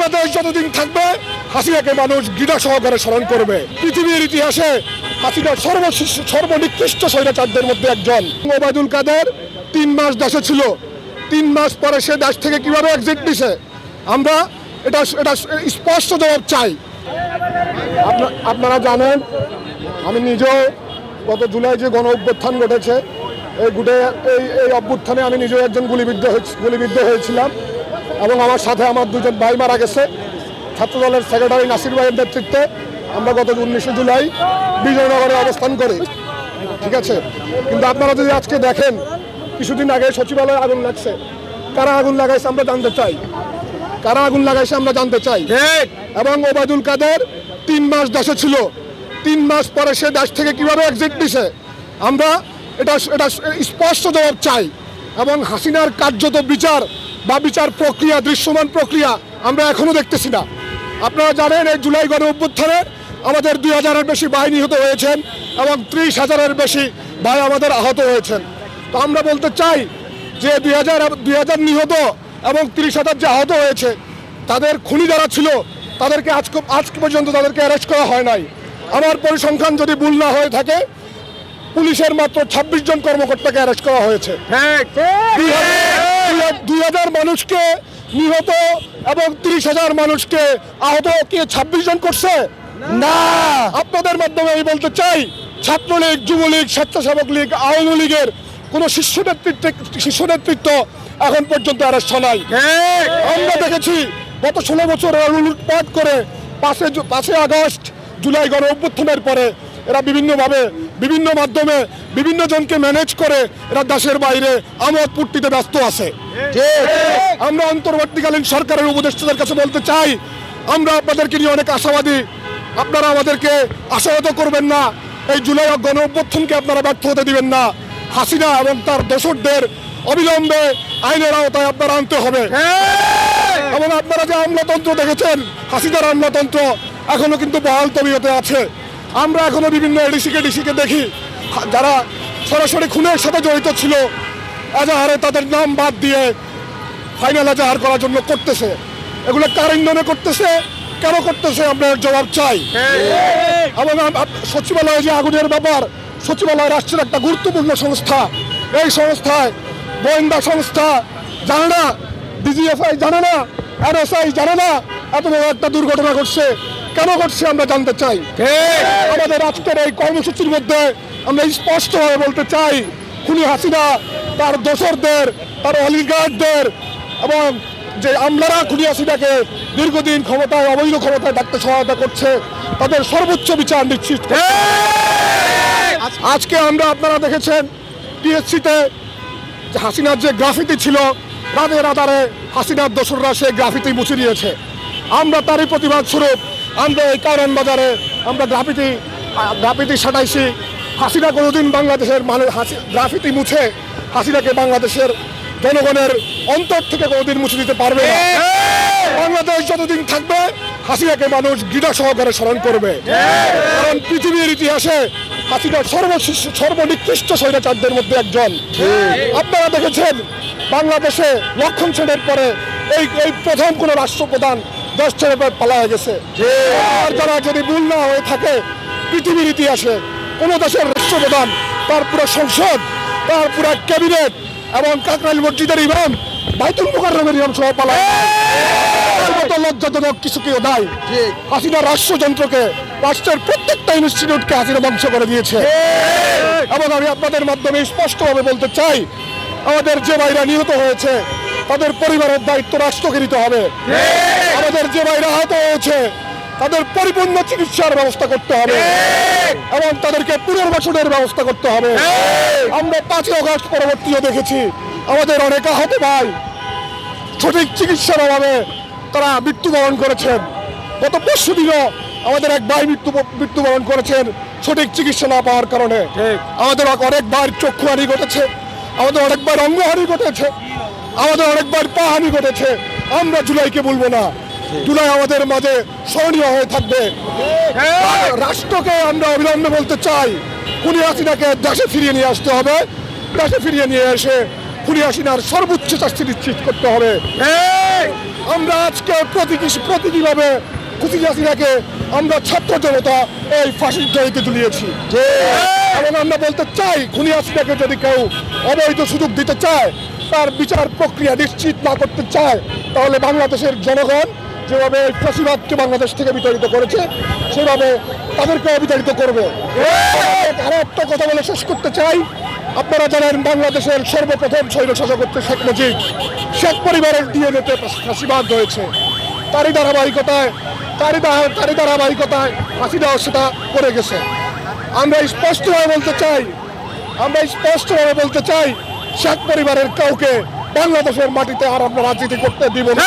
বাংলাদেশ যতদিন থাকবে হাসিনাকে মানুষ ঘৃণা সহকারে স্মরণ করবে। পৃথিবীর ইতিহাসে হাসিনা সর্বনিকৃষ্ট স্বৈরাচারদের মধ্যে একজন। ওবায়দুল কাদের 3 মাস দেশে ছিল, 3 মাস পরে সে দেশ থেকে কিভাবে এক্সিট দিছে আমরা এটা স্পষ্ট জবাব চাই। আপনারা জানেন আমি নিজেও গত জুলাই যে গণ অভ্যুত্থান ঘটেছে এই অভ্যুত্থানে আমি নিজেও একজন গুলিবিদ্ধ হয়েছিলাম এবং আমার সাথে আমার 2জন ভাই মারা গেছে। ছাত্রদলের সেক্রেটারি নাসির ভাইয়ের নেতৃত্বে আমরা গত 19শে জুলাই বিজয়নগরে অবস্থান করি, ঠিক আছে। কিন্তু আপনারা যদি আজকে দেখেন কিছুদিন আগে সচিবালয়ে আগুন লাগছে, কারা আগুন লাগাইছে আমরা জানতে চাই, কারা আগুন লাগাইছে আমরা জানতে চাই। এবং ওবায়দুল কাদের 3 মাস দেশে ছিল, 3 মাস পরে সে দেশ থেকে কিভাবে এক্সিট দিছে আমরা এটা স্পষ্ট জবাব চাই। এবং হাসিনার কার্যত বিচার বা বিচার প্রক্রিয়া, দৃশ্যমান প্রক্রিয়া আমরা এখনো দেখতেছি না। আপনারা জানেন এই জুলাই গণ অভ্যুত্থানে আমাদের 2000-এর বেশি ভাই নিহত হয়েছেন এবং 30,000-এর বেশি ভাই আমাদের আহত হয়েছেন। তো আমরা বলতে চাই যে 2000 নিহত এবং 30,000 যে আহত হয়েছে তাদের খুনি যারা ছিল তাদেরকে আজ পর্যন্ত তাদেরকে অ্যারেস্ট করা হয় নাই। আমার পরিসংখ্যান যদি ভুল না হয়ে থাকে পুলিশের মাত্র 26 জন কর্মকর্তাকে অ্যারেস্ট করা হয়েছে। 2000 মানুষকে নিহত এবং 30,000 মানুষকে আহত কি 26 জন করছে না। আপনাদের মাধ্যমে আমি বলতে চাই ছাত্রলীগ, যুবলীগ, স্বেচ্ছাসেবক লীগ, আওয়ামী লীগের কোনো শীর্ষ নেতৃত্ব এখন পর্যন্ত অ্যারেস্ট নাই। আমরা দেখেছি গত 16 বছর লুটপাট করে 5 আগস্ট জুলাই গণ অভ্যুত্থানের পরে এরা বিভিন্নভাবে বিভিন্ন মাধ্যমে বিভিন্ন জনকে ম্যানেজ করে এরা দেশের বাইরে আমোদ ফুর্তিতে ব্যস্ত আছে। আমরা অন্তর্বর্তীকালীন সরকারের উপদেষ্টাদের কাছে বলতে চাই আমরা আপনাদেরকে নিয়ে অনেক আশাবাদী, আপনারা আমাদেরকে আশাহত করবেন না। এই জুলাই গণ অভ্যুত্থানকে আপনারা ব্যর্থ হতে দিবেন না। হাসিনা এবং তার দোসরদের অবিলম্বে আইনের আওতায় আপনারা আনতে হবে। এবং আপনারা যে আমলাতন্ত্র দেখেছেন, হাসিনার আমলাতন্ত্র এখনো কিন্তু বহাল তবিয়তে আছে। আমরা এখনো বিভিন্ন ডিসিকে দেখি যারা সরাসরি খুনের সাথে জড়িত ছিল এজাহারে তাদের নাম বাদ দিয়ে ফাইনাল এজাহার করার জন্য করতেছে। এগুলো কার ইন্ধনে করতেছে, কেন করতেছে আমরা জবাব চাই। এবং সচিবালয়ে যে আগুনের ব্যাপার, সচিবালয় রাষ্ট্রের একটা গুরুত্বপূর্ণ সংস্থা। এই সংস্থায় গোয়েন্দা সংস্থা জানে না, ডিজিএফআই জানে না, NSI জানে না এত বড় একটা দুর্ঘটনা ঘটছে, কেন ঘটছে আমরা জানতে চাই। আমাদের আজকের এই কর্মসূচির মধ্যে আমরা স্পষ্টভাবে বলতে চাই খুনি হাসিনা, তার দোসরদের, তার অলিগার্ডদের এবং যে আমলারা খুনি হাসিনাকে দীর্ঘদিন ক্ষমতায়, অবৈধ ক্ষমতায় থাকতে সহায়তা করছে তাদের সর্বোচ্চ বিচার নিশ্চিত। আজকে আপনারা দেখেছেন টিএসসিতে হাসিনার যে গ্রাফিতি ছিল, রাতের আধারে হাসিনার দোসররা সে গ্রাফিতি মুছে দিয়েছে। আমরা তারই প্রতিবাদ স্বরূপ আমরা এই কারণ বাজারে আমরা গ্রাফিতি সাটাইছি। হাসিনা কোনোদিন বাংলাদেশের গ্রাফিতি মুছে হাসিনাকে বাংলাদেশের জনগণের অন্তর থেকে কোনোদিন মুছে দিতে পারবে না। বাংলাদেশ যতদিন থাকবে হাসিনাকে মানুষ ঘৃণা সহকারে স্মরণ করবে। কারণ পৃথিবীর ইতিহাসে হাসিনা সর্বনিকৃষ্ট স্বৈরাচারদের মধ্যে একজন। আপনারা দেখেছেন বাংলাদেশে লক্ষণ সেনের পরে এই প্রথম কোন রাষ্ট্রপ্রধান দেশ ছেড়ে পালায় গেছে। আর যারা যদি ভুল না হয়ে থাকে পৃথিবীর ইতিহাসে কোন দেশের রাষ্ট্রপ্রধান, তার পুরো সংসদ, তার পুরো ক্যাবিনেট এবং কাকরাইল মসজিদের ইমাম, বাইতুল মুকাররমের ইমাম সহ পালায়। লজ্জাজনক কিছু কেউ নাই। হাসিনা রাষ্ট্রযন্ত্রকে, রাষ্ট্রের প্রত্যেকটা ইনস্টিটিউটকে হাসিনা ধ্বংস করে দিয়েছে। এবং আমি আপনাদের মাধ্যমে স্পষ্টভাবে বলতে চাই আমাদের যে ভাইরা নিহত হয়েছে তাদের পরিবারের দায়িত্ব রাষ্ট্রকে নিতে হবে। আমাদের যে ভাইরা আহত হয়েছে তাদের পরিপূর্ণ চিকিৎসার ব্যবস্থা করতে হবে এবং তাদেরকে পুনর্বাসনের ব্যবস্থা করতে হবে। আমরা 5 আগস্ট পরবর্তীও দেখেছি আমাদের অনেক আহত ভাই সঠিক চিকিৎসার অভাবে তারা মৃত্যুবরণ করেছেন। গত পরশুদিনও আমাদের এক ভাই মৃত্যুবরণ করেছেন সঠিক চিকিৎসা না পাওয়ার কারণে। আমাদের অনেক ভাইয়ের চক্ষুহানি ঘটেছে, আমাদের অনেকবার অঙ্গহানি ঘটেছে, আমাদের অনেকবার পা হানি ঘটেছে। আমরা জুলাইকে বলবো না, জুলাই আমাদের মাঝে স্মরণীয় হয়ে থাকবে। রাষ্ট্রকে আমরা অবিলম্বে বলতে চাই খুনি হাসিনাকে দেশে ফিরিয়ে নিয়ে আসতে হবে। দেশে ফিরিয়ে নিয়ে এসে খুনি হাসিনার সর্বোচ্চ শাস্তি নিশ্চিত করতে হবে। আমরা আজকে প্রতীকীভাবে খুশি হাসিনাকে আমরা ছাত্র জনতা এই ফাঁসির দড়িতে ঝুলিয়েছি। এবং আমরা বলতে চাই, খুনি হাসিনাকে যদি কেউ অবৈধ সুযোগ দিতে চায়, তার বিচার প্রক্রিয়া নিশ্চিত না করতে চায়, তাহলে বাংলাদেশের জনগণ যেভাবে এই ফাঁসিবাদকে বাংলাদেশ থেকে বিতাড়িত করেছে, সেভাবে তাদেরকেও বিতাড়িত করবে। আরো একটা কথা বলে শেষ করতে চাই, আপনারা জানেন বাংলাদেশের সর্বপ্রথম স্বৈরশাসক হচ্ছে শেখ মুজিব। শেখ পরিবারের ডিএনএতে ফাঁসিবাদ হয়েছে, তারই ধারাবাহিকতায় হাসিনাও সেটা করে গেছে। আমরা স্পষ্টভাবে বলতে চাই শেখ পরিবারের কাউকে বাংলাদেশের মাটিতে আর আমরা রাজনীতি করতে দিব না।